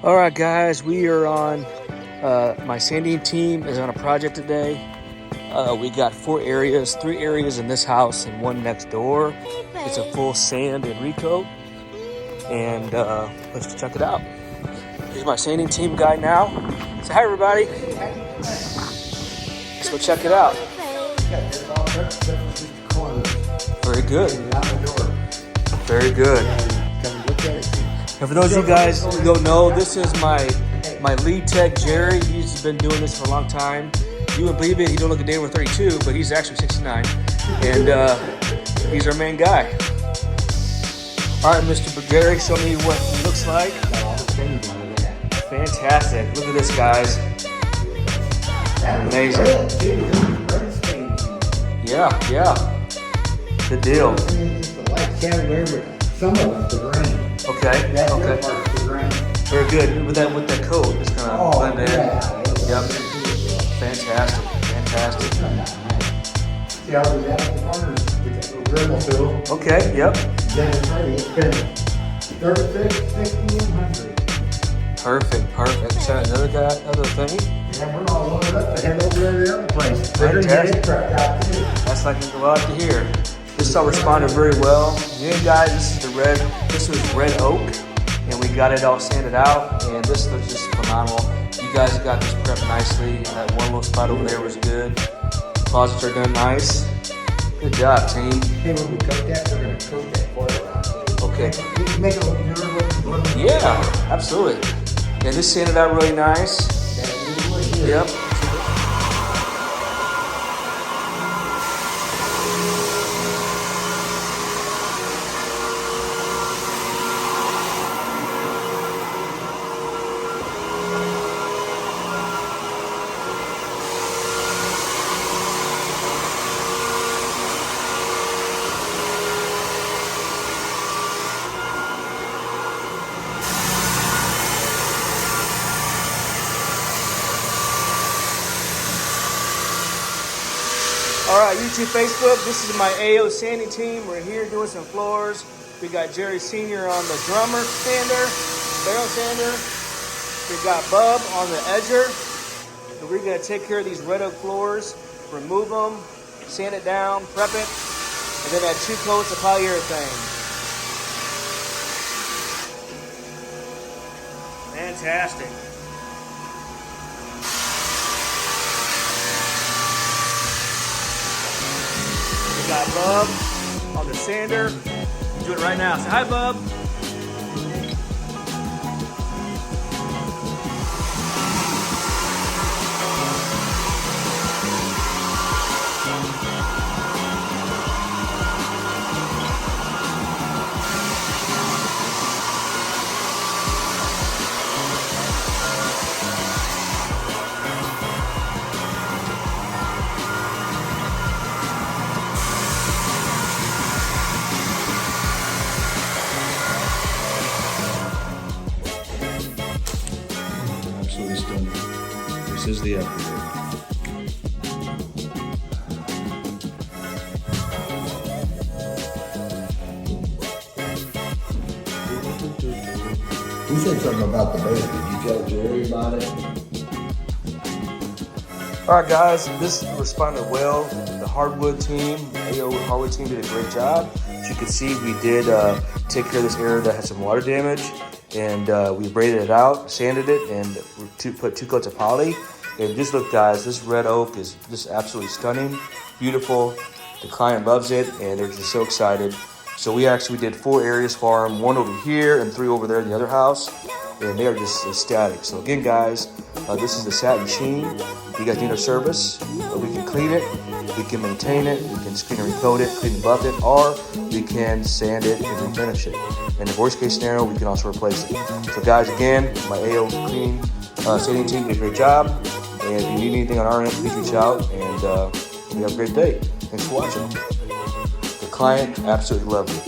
All right, guys, we are on, my sanding team is on a project today. We got 4 areas, 3 areas in this house and 1 next door. It's a full sand and recoat, and let's check it out. Here's my sanding team guy now. Say hi, everybody. Let's go check it out. Very good. Very good. And for those of you guys who don't know, this is my lead tech, Jerry. He's been doing this for a long time. You wouldn't believe it, he don't look a day over 32, but he's actually 69. And he's our main guy. All right, Mr. Jerry, show me what he looks like. Fantastic. Look at this, guys. Amazing. Yeah. Good deal. Some of it's the grain. Okay. Very good. With that coat, it's gonna blend in. Yep. Fantastic. See how we got the corners with that little dribble tool. Okay. Yep. Then it's ready. It's been 36, 60, and 100. Perfect. Is that other thing? Yeah, we're all loaded up to head over to the other place. Fantastic. Out too. That's like a lot to hear. This all responded very well. Again, guys, this was red oak, and we got it all sanded out, and this looks just phenomenal. You guys got this prepped nicely. That one little spot over there was good. Closets are done nice. Good job, team. Hey, when we coat that, we're going to coat that foil around. Okay. Make it look newer. Yeah, absolutely. And this sanded out really nice. Yep. All right, YouTube, Facebook, this is my AO sanding team. We're here doing some floors. We got Jerry Sr. on the drummer sander, barrel sander. We got Bub on the edger. And we're gonna take care of these red oak floors, remove them, sand it down, prep it, and then add 2 coats of polyurethane. Fantastic. Got Bub on the sander. Do it right now. Say hi, Bub. Absolutely stunning. This is the afterwork. Who said something about the base? Did you tell Jerry about it? All right, guys, this responded well. The hardwood team, AO hardwood team, did a great job. As you can see, we did take care of this area that had some water damage, and we braided it out, sanded it, and put 2 coats of poly. And just look, guys, this red oak is just absolutely stunning, beautiful. The client loves it, and they're just so excited. So we actually did 4 areas for them, 1 over here and 3 over there in the other house, and they are just ecstatic. So again, guys, this is the satin sheen. If you guys need our service, we can clean it, we can maintain it, we can screen and recoat it, clean and buff it, or we can sand it and refinish it. In the worst case scenario, we can also replace it. So guys, again, my AO clean sanding team did a great job. And if you need anything on our end, please reach out, and we have a great day. Thanks for watching. The client absolutely loved it.